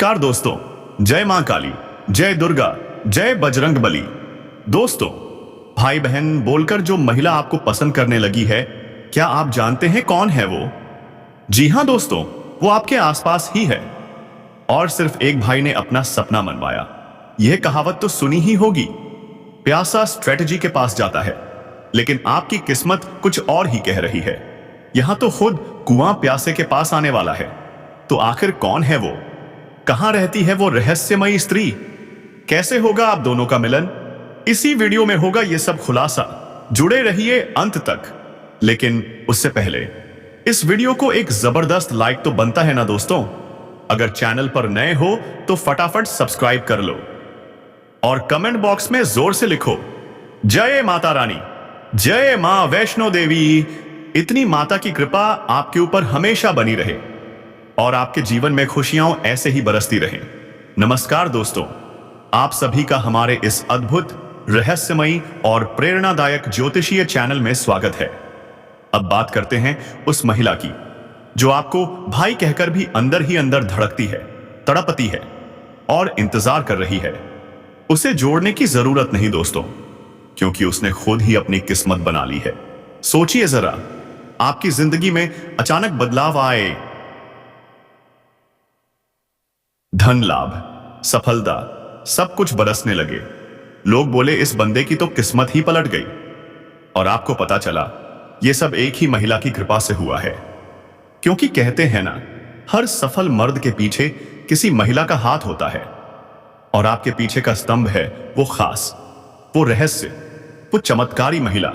नमस्कार दोस्तों, जय मां काली, जय दुर्गा, जय बजरंग बली। दोस्तों, भाई बहन बोलकर जो महिला आपको पसंद करने लगी है, क्या आप जानते हैं कौन है वो? जी हां दोस्तों, वो आपके आसपास ही है। और सिर्फ एक भाई ने अपना सपना मनवाया। यह कहावत तो सुनी ही होगी, प्यासा स्ट्रेटजी के पास जाता है, लेकिन आपकी किस्मत कुछ और ही कह रही है। यहां तो खुद कुआं प्यासे के पास आने वाला है। तो आखिर कौन है वो? कहां रहती है वो रहस्यमयी स्त्री? कैसे होगा आप दोनों का मिलन? इसी वीडियो में होगा ये सब खुलासा। जुड़े रहिए अंत तक। लेकिन उससे पहले इस वीडियो को एक जबरदस्त लाइक तो बनता है ना दोस्तों। अगर चैनल पर नए हो तो फटाफट सब्सक्राइब कर लो और कमेंट बॉक्स में जोर से लिखो, जय माता रानी, जय मां वैष्णो देवी। इतनी माता की कृपा आपके ऊपर हमेशा बनी रहे और आपके जीवन में खुशियां ऐसे ही बरसती रहें। नमस्कार दोस्तों, आप सभी का हमारे इस अद्भुत, रहस्यमयी और प्रेरणादायक ज्योतिषीय चैनल में स्वागत है। अब बात करते हैं उस महिला की जो आपको भाई कहकर भी अंदर ही अंदर धड़कती है, तड़पती है और इंतजार कर रही है। उसे जोड़ने की जरूरत नहीं दोस्तों, क्योंकि उसने खुद ही अपनी किस्मत बना ली है। सोचिए जरा, आपकी जिंदगी में अचानक बदलाव आए, धन लाभ, सफलता, सब कुछ बरसने लगे। लोग बोले इस बंदे की तो किस्मत ही पलट गई। और आपको पता चला यह सब एक ही महिला की कृपा से हुआ है। क्योंकि कहते हैं ना, हर सफल मर्द के पीछे किसी महिला का हाथ होता है। और आपके पीछे का स्तंभ है वो खास, वो रहस्य, वो चमत्कारी महिला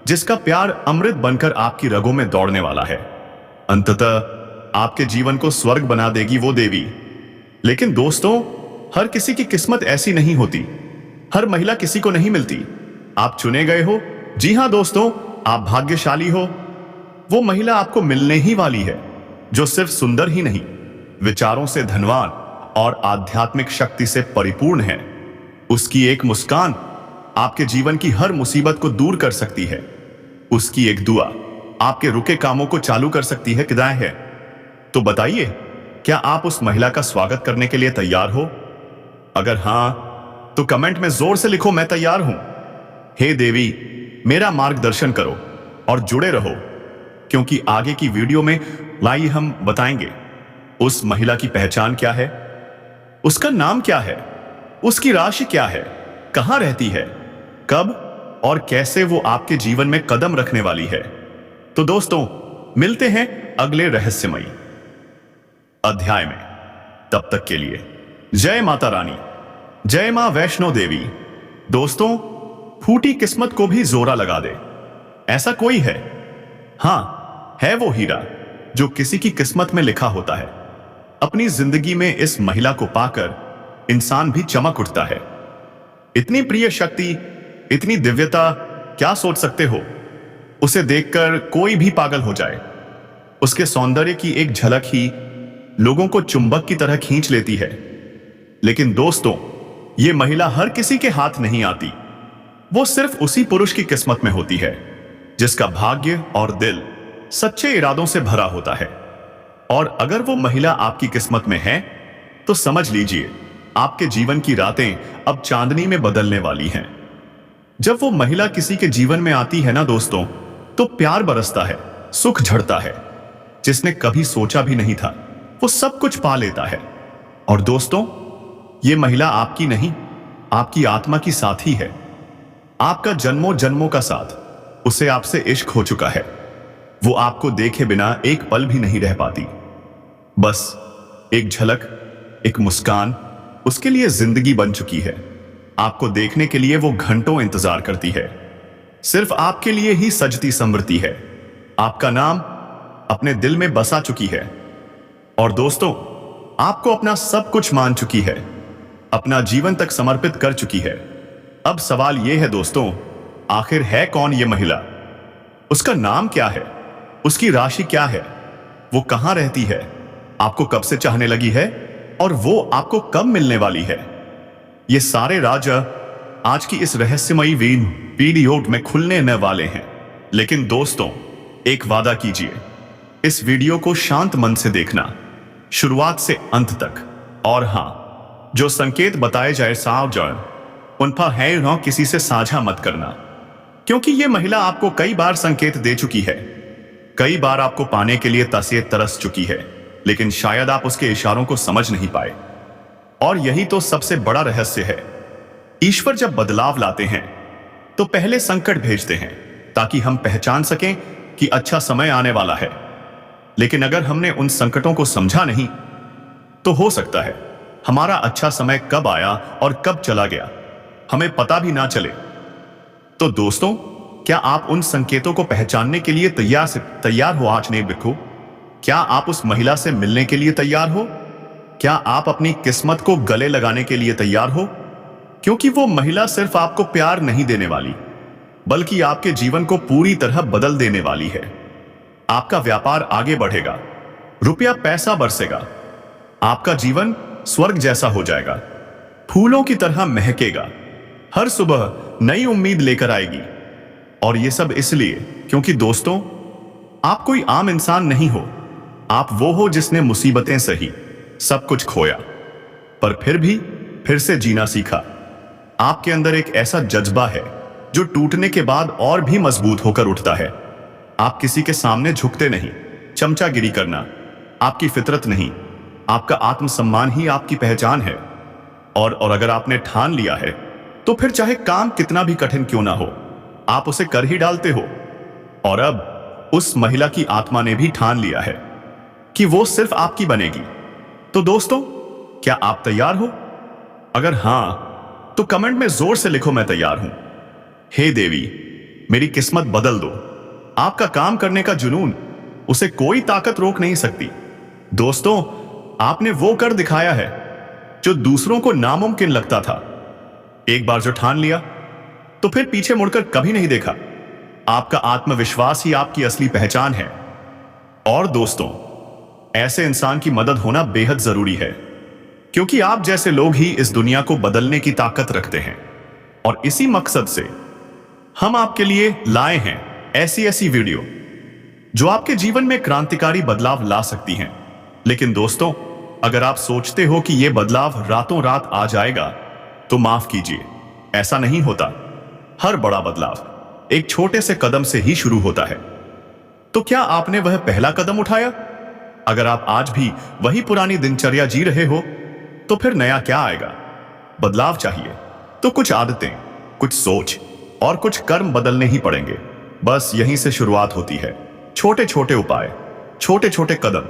जिसका प्यार अमृत बनकर आपकी रगों में दौड़ने वाला है। अंततः आपके जीवन को स्वर्ग बना देगी वो देवी। लेकिन दोस्तों, हर किसी की किस्मत ऐसी नहीं होती। हर महिला किसी को नहीं मिलती। आप चुने गए हो। जी हां दोस्तों, आप भाग्यशाली हो। वो महिला आपको मिलने ही वाली है जो सिर्फ सुंदर ही नहीं, विचारों से धनवान और आध्यात्मिक शक्ति से परिपूर्ण है। उसकी एक मुस्कान आपके जीवन की हर मुसीबत को दूर कर सकती है। उसकी एक दुआ आपके रुके कामों को चालू कर सकती है। किदाए है? तो बताइए, क्या आप उस महिला का स्वागत करने के लिए तैयार हो? अगर हां, तो कमेंट में जोर से लिखो, मैं तैयार हूं। हे देवी, मेरा मार्गदर्शन करो और जुड़े रहो, क्योंकि आगे की वीडियो में लाइए हम बताएंगे उस महिला की पहचान क्या है, उसका नाम क्या है, उसकी राशि क्या है, कहां रहती है, कब और कैसे वो आपके जीवन में कदम रखने वाली है। तो दोस्तों, मिलते हैं अगले रहस्यमयी अध्याय में। तब तक के लिए जय माता रानी, जय मां वैष्णो देवी। दोस्तों, फूटी किस्मत को भी जोरा लगा दे, ऐसा कोई है? हां, है वो हीरा जो किसी की किस्मत में लिखा होता है। अपनी जिंदगी में इस महिला को पाकर इंसान भी चमक उठता है। इतनी प्रिय शक्ति, इतनी दिव्यता, क्या सोच सकते हो? उसे देखकर कोई भी पागल हो जाए। उसके सौंदर्य की एक झलक ही लोगों को चुंबक की तरह खींच लेती है। लेकिन दोस्तों, यह महिला हर किसी के हाथ नहीं आती। वो सिर्फ उसी पुरुष की किस्मत में होती है जिसका भाग्य और दिल सच्चे इरादों से भरा होता है। और अगर वो महिला आपकी किस्मत में है, तो समझ लीजिए आपके जीवन की रातें अब चांदनी में बदलने वाली हैं। जब वो महिला किसी के जीवन में आती है ना दोस्तों, तो प्यार बरसता है, सुख झड़ता है। जिसने कभी सोचा भी नहीं था, वो सब कुछ पा लेता है। और दोस्तों, ये महिला आपकी नहीं, आपकी आत्मा की साथी है। आपका जन्मों जन्मों का साथ। उसे आपसे इश्क हो चुका है। वो आपको देखे बिना एक पल भी नहीं रह पाती। बस एक झलक, एक मुस्कान उसके लिए जिंदगी बन चुकी है। आपको देखने के लिए वो घंटों इंतजार करती है। सिर्फ आपके लिए ही सजती संवरती है। आपका नाम अपने दिल में बसा चुकी है। और दोस्तों, आपको अपना सब कुछ मान चुकी है, अपना जीवन तक समर्पित कर चुकी है। अब सवाल यह है दोस्तों, आखिर है कौन ये महिला? उसका नाम क्या है? उसकी राशि क्या है? वो कहां रहती है? आपको कब से चाहने लगी है? और वो आपको कब मिलने वाली है? ये सारे राज आज की इस रहस्यमयी वीडियो में खुलने न वाले हैं। लेकिन दोस्तों, एक वादा कीजिए, इस वीडियो को शांत मन से देखना, शुरुआत से अंत तक। और हां, जो संकेत बताए जाए सावधान, उन पर है न किसी से साझा मत करना, क्योंकि ये महिला आपको कई बार संकेत दे चुकी है, कई बार आपको पाने के लिए तसे तरस चुकी है, लेकिन शायद आप उसके इशारों को समझ नहीं पाए। और यही तो सबसे बड़ा रहस्य है। ईश्वर जब बदलाव लाते हैं तो पहले संकट भेजते हैं ताकि हम पहचान सकें कि अच्छा समय आने वाला है। लेकिन अगर हमने उन संकटों को समझा नहीं तो हो सकता है हमारा अच्छा समय कब आया और कब चला गया हमें पता भी ना चले। तो दोस्तों, क्या आप उन संकेतों को पहचानने के लिए तैयार हो? आज नहीं बिखो, क्या आप उस महिला से मिलने के लिए तैयार हो? क्या आप अपनी किस्मत को गले लगाने के लिए तैयार हो? क्योंकि वो महिला सिर्फ आपको प्यार नहीं देने वाली, बल्कि आपके जीवन को पूरी तरह बदल देने वाली है। आपका व्यापार आगे बढ़ेगा, रुपया पैसा बरसेगा, आपका जीवन स्वर्ग जैसा हो जाएगा, फूलों की तरह महकेगा, हर सुबह नई उम्मीद लेकर आएगी। और ये सब इसलिए क्योंकि दोस्तों, आप कोई आम इंसान नहीं हो, आप वो हो जिसने मुसीबतें सही, सब कुछ खोया, पर फिर भी फिर से जीना सीखा। आपके अंदर एक ऐसा जज्बा है जो टूटने के बाद और भी मजबूत होकर उठता है। आप किसी के सामने झुकते नहीं, चमचागिरी करना आपकी फितरत नहीं, आपका आत्मसम्मान ही आपकी पहचान है। और अगर आपने ठान लिया है तो फिर चाहे काम कितना भी कठिन क्यों ना हो, आप उसे कर ही डालते हो। और अब उस महिला की आत्मा ने भी ठान लिया है कि वो सिर्फ आपकी बनेगी। तो दोस्तों, क्या आप तैयार हो? अगर हां, तो कमेंट में जोर से लिखो, मैं तैयार हूं। हे देवी, मेरी किस्मत बदल दो। आपका काम करने का जुनून, उसे कोई ताकत रोक नहीं सकती। दोस्तों, आपने वो कर दिखाया है जो दूसरों को नामुमकिन लगता था। एक बार जो ठान लिया तो फिर पीछे मुड़कर कभी नहीं देखा। आपका आत्मविश्वास ही आपकी असली पहचान है। और दोस्तों, ऐसे इंसान की मदद होना बेहद जरूरी है, क्योंकि आप जैसे लोग ही इस दुनिया को बदलने की ताकत रखते हैं। और इसी मकसद से हम आपके लिए लाए हैं ऐसी वीडियो जो आपके जीवन में क्रांतिकारी बदलाव ला सकती हैं। लेकिन दोस्तों, अगर आप सोचते हो कि यह बदलाव रातों रात आ जाएगा तो माफ कीजिए, ऐसा नहीं होता। हर बड़ा बदलाव एक छोटे से कदम से ही शुरू होता है। तो क्या आपने वह पहला कदम उठाया? अगर आप आज भी वही पुरानी दिनचर्या जी रहे हो तो फिर नया क्या आएगा? बदलाव चाहिए तो कुछ आदतें, कुछ सोच और कुछ कर्म बदलने ही पड़ेंगे। बस यहीं से शुरुआत होती है। छोटे छोटे उपाय, छोटे छोटे कदम,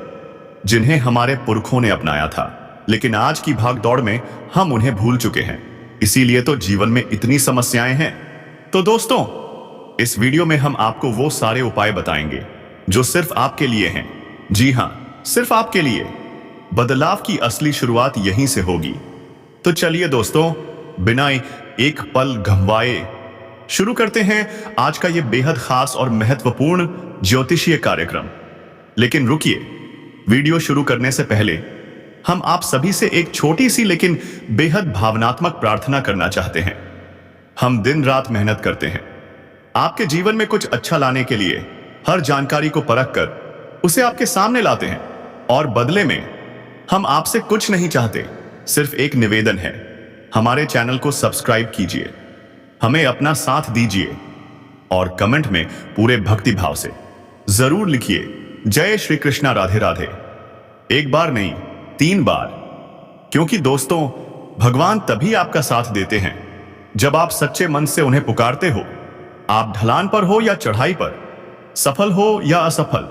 जिन्हें हमारे पुरखों ने अपनाया था, लेकिन आज की भागदौड़ में हम उन्हें भूल चुके हैं। इसीलिए तो जीवन में इतनी समस्याएं हैं। तो दोस्तों, इस वीडियो में हम आपको वो सारे उपाय बताएंगे जो सिर्फ आपके लिए हैं। जी हां, सिर्फ आपके लिए। बदलाव की असली शुरुआत यहीं से होगी। तो चलिए दोस्तों, बिना एक पल गंवाए शुरू करते हैं आज का ये बेहद खास और महत्वपूर्ण ज्योतिषीय कार्यक्रम। लेकिन रुकिए, वीडियो शुरू करने से पहले हम आप सभी से एक छोटी सी लेकिन बेहद भावनात्मक प्रार्थना करना चाहते हैं। हम दिन रात मेहनत करते हैं आपके जीवन में कुछ अच्छा लाने के लिए, हर जानकारी को परख कर उसे आपके सामने लाते हैं। और बदले में हम आपसे कुछ नहीं चाहते, सिर्फ एक निवेदन है, हमारे चैनल को सब्सक्राइब कीजिए, हमें अपना साथ दीजिए और कमेंट में पूरे भक्ति भाव से जरूर लिखिए, जय श्री कृष्णा, राधे राधे। एक बार नहीं, 3 बार। क्योंकि दोस्तों, भगवान तभी आपका साथ देते हैं जब आप सच्चे मन से उन्हें पुकारते हो। आप ढलान पर हो या चढ़ाई पर, सफल हो या असफल,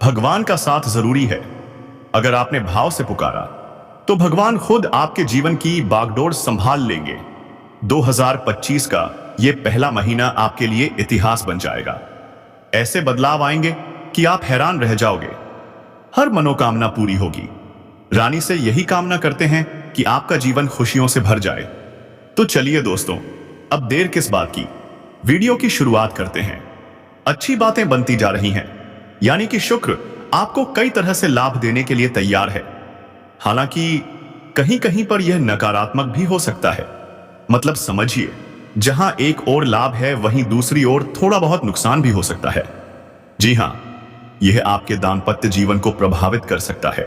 भगवान का साथ जरूरी है। अगर आपने भाव से पुकारा तो भगवान खुद आपके जीवन की बागडोर संभाल लेंगे। 2025 का ये पहला महीना आपके लिए इतिहास बन जाएगा। ऐसे बदलाव आएंगे कि आप हैरान रह जाओगे। हर मनोकामना पूरी होगी। रानी से यही कामना करते हैं कि आपका जीवन खुशियों से भर जाए। तो चलिए दोस्तों, अब देर किस बात की, वीडियो की शुरुआत करते हैं। अच्छी बातें बनती जा रही हैं, यानी कि शुक्र आपको कई तरह से लाभ देने के लिए तैयार है। हालांकि कहीं कहीं पर यह नकारात्मक भी हो सकता है। मतलब समझिए, जहां एक ओर लाभ है वहीं दूसरी ओर थोड़ा बहुत नुकसान भी हो सकता है। जी हां, यह आपके दाम्पत्य जीवन को प्रभावित कर सकता है।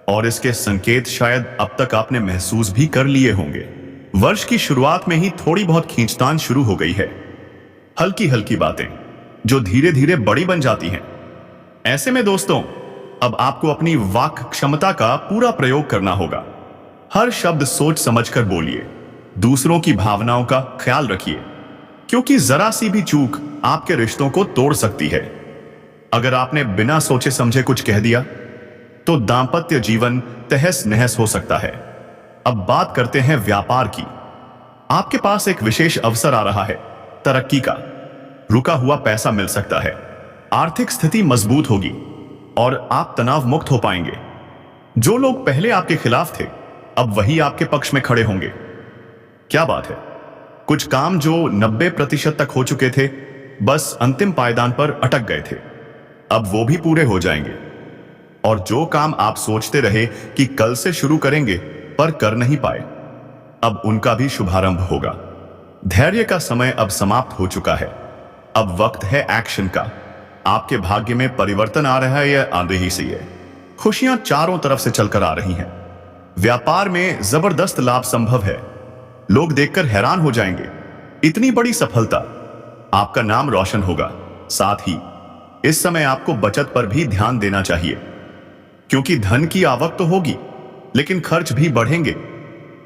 और इसके संकेत शायद अब तक आपने महसूस भी कर लिए होंगे। वर्ष की शुरुआत में ही थोड़ी बहुत खींचतान शुरू हो गई है, हल्की हल्की बातें जो धीरे धीरे बड़ी बन जाती हैं। ऐसे में दोस्तों, अब आपको अपनी वाक क्षमता का पूरा प्रयोग करना होगा। हर शब्द सोच समझकर बोलिए, दूसरों की भावनाओं का ख्याल रखिए, क्योंकि जरा सी भी चूक आपके रिश्तों को तोड़ सकती है। अगर आपने बिना सोचे समझे कुछ कह दिया तो दांपत्य जीवन तहस नहस हो सकता है। अब बात करते हैं व्यापार की। आपके पास एक विशेष अवसर आ रहा है, तरक्की का। रुका हुआ पैसा मिल सकता है, आर्थिक स्थिति मजबूत होगी और आप तनाव मुक्त हो पाएंगे। जो लोग पहले आपके खिलाफ थे, अब वही आपके पक्ष में खड़े होंगे। क्या बात है, कुछ काम जो 90% तक हो चुके थे, बस अंतिम पायदान पर अटक गए थे, अब वो भी पूरे हो जाएंगे। और जो काम आप सोचते रहे कि कल से शुरू करेंगे पर कर नहीं पाए, अब उनका भी शुभारंभ होगा। धैर्य का समय अब समाप्त हो चुका है, अब वक्त है एक्शन का। आपके भाग्य में परिवर्तन आ रहा है, यह आंधी से है। खुशियां चारों तरफ से चलकर आ रही हैं। व्यापार में जबरदस्त लाभ संभव है। लोग देखकर हैरान हो जाएंगे, इतनी बड़ी सफलता। आपका नाम रोशन होगा। साथ ही इस समय आपको बचत पर भी ध्यान देना चाहिए, क्योंकि धन की आवक तो होगी लेकिन खर्च भी बढ़ेंगे।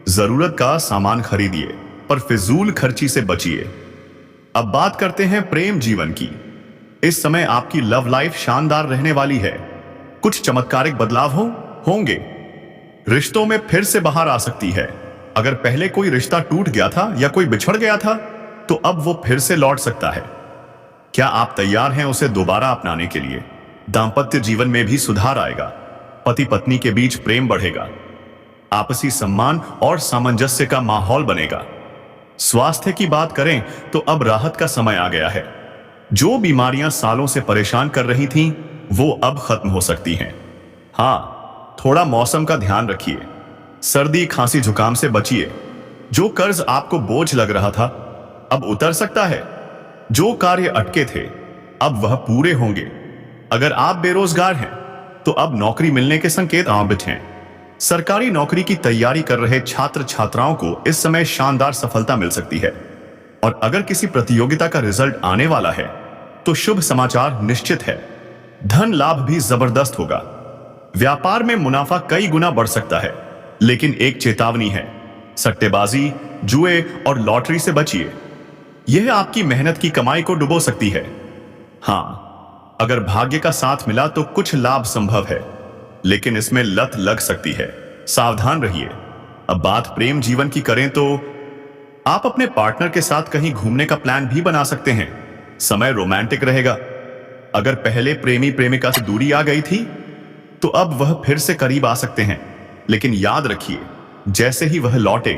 जरूरत का सामान खरीदिए पर फिजूल खर्ची से बचिए। अब बात करते हैं प्रेम जीवन की। इस समय आपकी लव लाइफ शानदार रहने वाली है। कुछ चमत्कारिक बदलाव होंगे। रिश्तों में फिर से बाहर आ सकती है। अगर पहले कोई रिश्ता टूट गया था या कोई बिछड़ गया था, तो अब वो फिर से लौट सकता है। क्या आप तैयार हैं उसे दोबारा अपनाने के लिए? दांपत्य जीवन में भी सुधार आएगा। पति पत्नी के बीच प्रेम बढ़ेगा। आपसी सम्मान और सामंजस्य का माहौल बनेगा। स्वास्थ्य की बात करें तो अब राहत का समय आ गया है। जो बीमारियां सालों से परेशान कर रही थीं, वो अब खत्म हो सकती हैं। हाँ, थोड़ा मौसम का ध्यान रखिए। सर्दी खांसी जुकाम से बचिए। जो कर्ज आपको बोझ लग रहा था, अब उतर सकता है। जो कार्य अटके थे, अब वह पूरे होंगे। अगर आप बेरोजगार हैं, तो अब नौकरी मिलने के संकेत आंबित हैं। सरकारी नौकरी की तैयारी कर रहे छात्र छात्राओं को इस समय शानदार सफलता मिल सकती है। और अगर किसी प्रतियोगिता का रिजल्ट आने वाला है, तो शुभ समाचार निश्चित है। धन लाभ भी जबरदस्त होगा। व्यापार में मुनाफा कई गुना बढ़ सकता है, लेकिन एक चेतावनी है, सट्टेबाजी, जुए और लॉटरी से बचिए। यह आपकी मेहनत की कमाई को डुबो सकती है। हाँ, अगर भाग्य का साथ मिला तो कुछ लाभ संभव है, लेकिन इसमें लत लग सकती है। सावधान रहिए। अब बात प्रेम जीवन की करें तो आप अपने पार्टनर के साथ कहीं घूमने का प्लान भी बना सकते हैं। समय रोमांटिक रहेगा। अगर पहले प्रेमी प्रेमिका से दूरी आ गई थी, तो अब वह फिर से करीब आ सकते हैं। लेकिन याद रखिए, जैसे ही वह लौटे,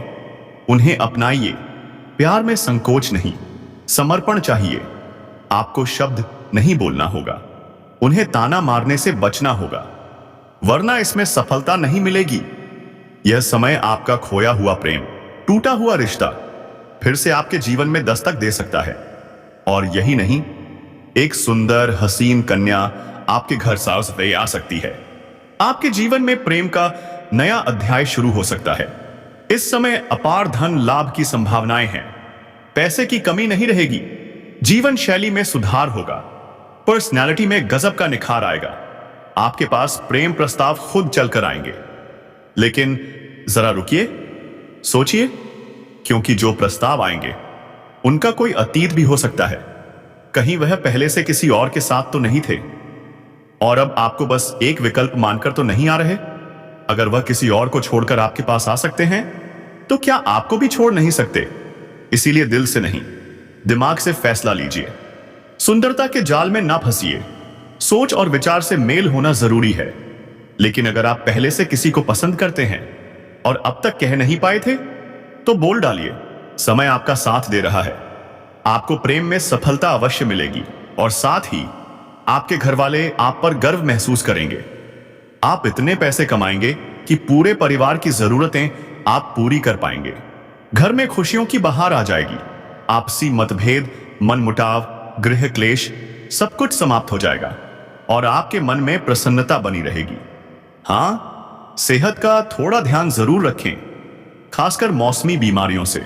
उन्हें अपनाइए। प्यार में संकोच नहीं, समर्पण चाहिए। आपको शब्द नहीं बोलना होगा, उन्हें ताना मारने से बचना होगा, वरना इसमें सफलता नहीं मिलेगी। यह समय आपका खोया हुआ प्रेम, टूटा हुआ रिश्ता फिर से आपके जीवन में दस्तक दे सकता है। और यही नहीं, एक सुंदर हसीन कन्या आपके घर सास आ सकती है। आपके जीवन में प्रेम का नया अध्याय शुरू हो सकता है। इस समय अपार धन लाभ की संभावनाएं हैं। पैसे की कमी नहीं रहेगी। जीवन शैली में सुधार होगा। पर्सनैलिटी में गजब का निखार आएगा। आपके पास प्रेम प्रस्ताव खुद चलकर आएंगे। लेकिन जरा रुकिए, सोचिए, क्योंकि जो प्रस्ताव आएंगे उनका कोई अतीत भी हो सकता है। कहीं वह पहले से किसी और के साथ तो नहीं थे, और अब आपको बस एक विकल्प मानकर तो नहीं आ रहे। अगर वह किसी और को छोड़कर आपके पास आ सकते हैं, तो क्या आपको भी छोड़ नहीं सकते? इसीलिए दिल से नहीं, दिमाग से फैसला लीजिए। सुंदरता के जाल में ना फंसिए। सोच और विचार से मेल होना जरूरी है। लेकिन अगर आप पहले से किसी को पसंद करते हैं और अब तक कह नहीं पाए थे, तो बोल डालिए। समय आपका साथ दे रहा है। आपको प्रेम में सफलता अवश्य मिलेगी, और साथ ही आपके घर वाले आप पर गर्व महसूस करेंगे। आप इतने पैसे कमाएंगे कि पूरे परिवार की जरूरतें आप पूरी कर पाएंगे। घर में खुशियों की बहार आ जाएगी। आपसी मतभेद, मनमुटाव, गृह क्लेश सब कुछ समाप्त हो जाएगा और आपके मन में प्रसन्नता बनी रहेगी। हाँ, सेहत का थोड़ा ध्यान जरूर रखें, खासकर मौसमी बीमारियों से।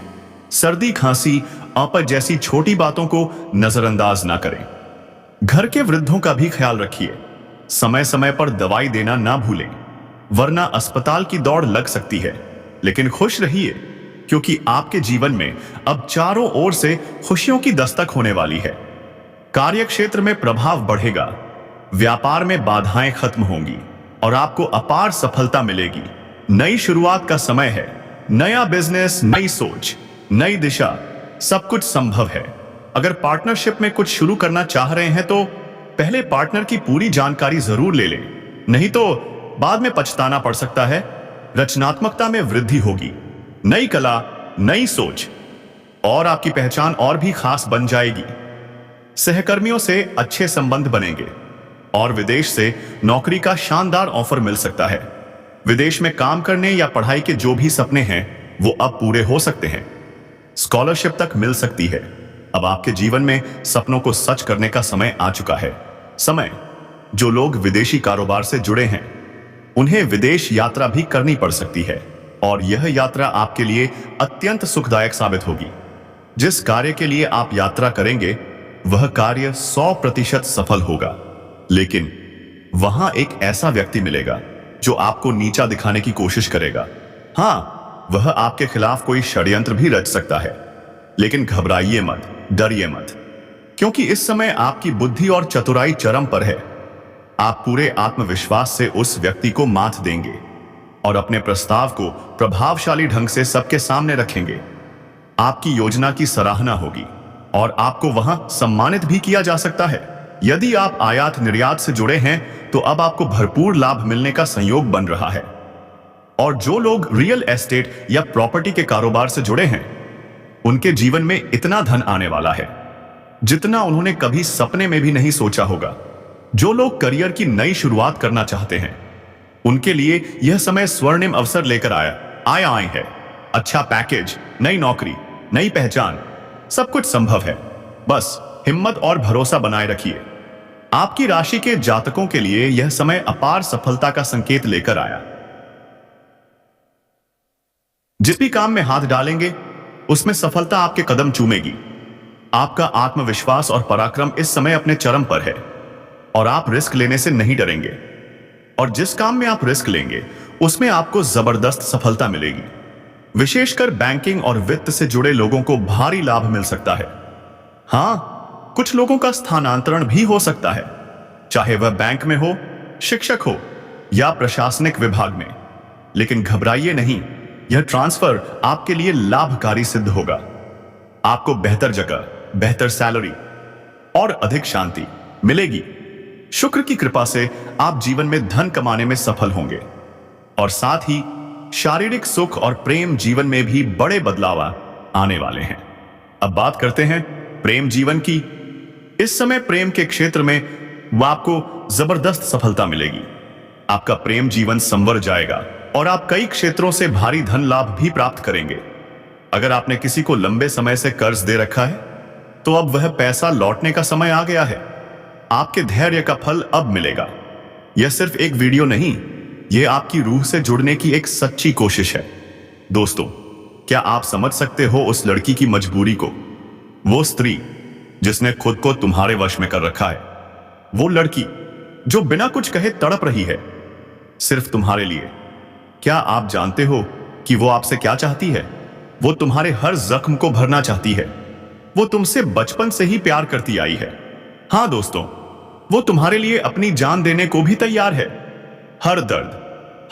सर्दी, खांसी, आपत जैसी छोटी बातों को नजरअंदाज ना करें। घर के वृद्धों का भी ख्याल रखिए। समय समय पर दवाई देना ना भूलें, वरना अस्पताल की दौड़ लग सकती है। लेकिन खुश रहिए, क्योंकि आपके जीवन में अब चारों ओर से खुशियों की दस्तक होने वाली है। कार्य क्षेत्र में प्रभाव बढ़ेगा, व्यापार में बाधाएं खत्म होंगी और आपको अपार सफलता मिलेगी। नई शुरुआत का समय है। नया बिजनेस, नई सोच, नई दिशा, सब कुछ संभव है। अगर पार्टनरशिप में कुछ शुरू करना चाह रहे हैं तो पहले पार्टनर की पूरी जानकारी जरूर ले लें, नहीं तो बाद में पछताना पड़ सकता है। रचनात्मकता में वृद्धि होगी, नई कला, नई सोच और आपकी पहचान और भी खास बन जाएगी। सहकर्मियों से अच्छे संबंध बनेंगे और विदेश से नौकरी का शानदार ऑफर मिल सकता है। विदेश में काम करने या पढ़ाई के जो भी सपने हैं वो अब पूरे हो सकते हैं। स्कॉलरशिप तक मिल सकती है। अब आपके जीवन में सपनों को सच करने का समय आ चुका है। समय जो लोग विदेशी कारोबार से जुड़े हैं उन्हें विदेश यात्रा भी करनी पड़ सकती है और यह यात्रा आपके लिए अत्यंत सुखदायक साबित होगी। जिस कार्य के लिए आप यात्रा करेंगे वह कार्य 100% सफल होगा, लेकिन वहां एक ऐसा व्यक्ति मिलेगा जो आपको नीचा दिखाने की कोशिश करेगा। हां, वह आपके खिलाफ कोई षड्यंत्र भी रच सकता है, लेकिन घबराइए मत, डरिए मत, क्योंकि इस समय आपकी बुद्धि और चतुराई चरम पर है। आप पूरे आत्मविश्वास से उस व्यक्ति को मात देंगे और अपने प्रस्ताव को प्रभावशाली ढंग से सबके सामने रखेंगे। आपकी योजना की सराहना होगी और आपको वहां सम्मानित भी किया जा सकता है। यदि आप आयात निर्यात से जुड़े हैं तो अब आपको भरपूर लाभ मिलने का संयोग बन रहा है। और जो लोग रियल एस्टेट या प्रॉपर्टी के कारोबार से जुड़े हैं उनके जीवन में इतना धन आने वाला है जितना उन्होंने कभी सपने में भी नहीं सोचा होगा। जो लोग करियर की नई शुरुआत करना चाहते हैं उनके लिए यह समय स्वर्णिम अवसर लेकर आया है। अच्छा पैकेज, नई नौकरी, नई पहचान, सब कुछ संभव है। बस हिम्मत और भरोसा बनाए रखिए। आपकी राशि के जातकों के लिए यह समय अपार सफलता का संकेत लेकर आया। जिस भी काम में हाथ डालेंगे उसमें सफलता आपके कदम चूमेगी। आपका आत्मविश्वास और पराक्रम इस समय अपने चरम पर है और आप रिस्क लेने से नहीं डरेंगे। और जिस काम में आप रिस्क लेंगे उसमें आपको जबरदस्त सफलता मिलेगी। विशेषकर बैंकिंग और वित्त से जुड़े लोगों को भारी लाभ मिल सकता है। हां, कुछ लोगों का स्थानांतरण भी हो सकता है, चाहे वह बैंक में हो, शिक्षक हो या प्रशासनिक विभाग में। लेकिन घबराइए नहीं, यह ट्रांसफर आपके लिए लाभकारी सिद्ध होगा। आपको बेहतर जगह, बेहतर सैलरी और अधिक शांति मिलेगी। शुक्र की कृपा से आप जीवन में धन कमाने में सफल होंगे और साथ ही शारीरिक सुख और प्रेम जीवन में भी बड़े बदलाव आने वाले हैं। अब बात करते हैं प्रेम जीवन की। इस समय प्रेम के क्षेत्र में आपको जबरदस्त सफलता मिलेगी। आपका प्रेम जीवन संवर जाएगा और आप कई क्षेत्रों से भारी धन लाभ भी प्राप्त करेंगे। अगर आपने किसी को लंबे समय से कर्ज दे रखा है तो अब वह पैसा लौटने का समय आ गया है। आपके धैर्य का फल अब मिलेगा। यह सिर्फ एक वीडियो नहीं, यह आपकी रूह से जुड़ने की एक सच्ची कोशिश है। दोस्तों, क्या आप समझ सकते हो उस लड़की की मजबूरी को? वो स्त्री जिसने खुद को तुम्हारे वश में कर रखा है, वो लड़की जो बिना कुछ कहे तड़प रही है सिर्फ तुम्हारे लिए। क्या आप जानते हो कि वो आपसे क्या चाहती है? वो तुम्हारे हर जख्म को भरना चाहती है। वो तुमसे बचपन से ही प्यार करती आई है। हां दोस्तों, वो तुम्हारे लिए अपनी जान देने को भी तैयार है। हर दर्द,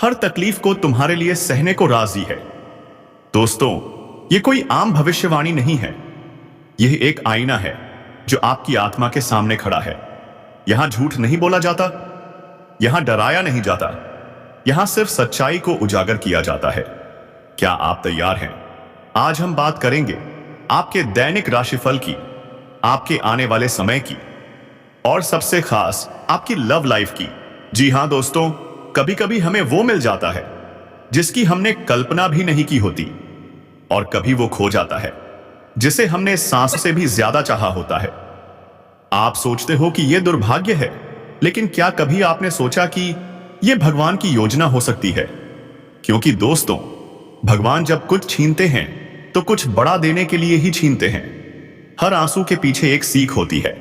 हर तकलीफ को तुम्हारे लिए सहने को राजी है। दोस्तों, ये कोई आम भविष्यवाणी नहीं है, यह एक आईना है जो आपकी आत्मा के सामने खड़ा है। यहां झूठ नहीं बोला जाता, यहां डराया नहीं जाता, यहां सिर्फ सच्चाई को उजागर किया जाता है। क्या आप तैयार हैं? आज हम बात करेंगे आपके दैनिक राशिफल की, आपके आने वाले समय की और सबसे खास आपकी लव लाइफ की। जी हां दोस्तों, कभी कभी हमें वो मिल जाता है जिसकी हमने कल्पना भी नहीं की होती और कभी वो खो जाता है जिसे हमने सांस से भी ज्यादा चाहा होता है। आप सोचते हो कि यह दुर्भाग्य है, लेकिन क्या कभी आपने सोचा कि यह भगवान की योजना हो सकती है? क्योंकि दोस्तों, भगवान जब कुछ छीनते हैं तो कुछ बड़ा देने के लिए ही छीनते हैं। हर आंसू के पीछे एक सीख होती है,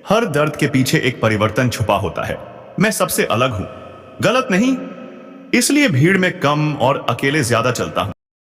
हर दर्द के पीछे एक परिवर्तन छुपा होता है। मैं सबसे अलग हूं, गलत नहीं, इसलिए भीड़ में कम और अकेले ज्यादा चलता हूं।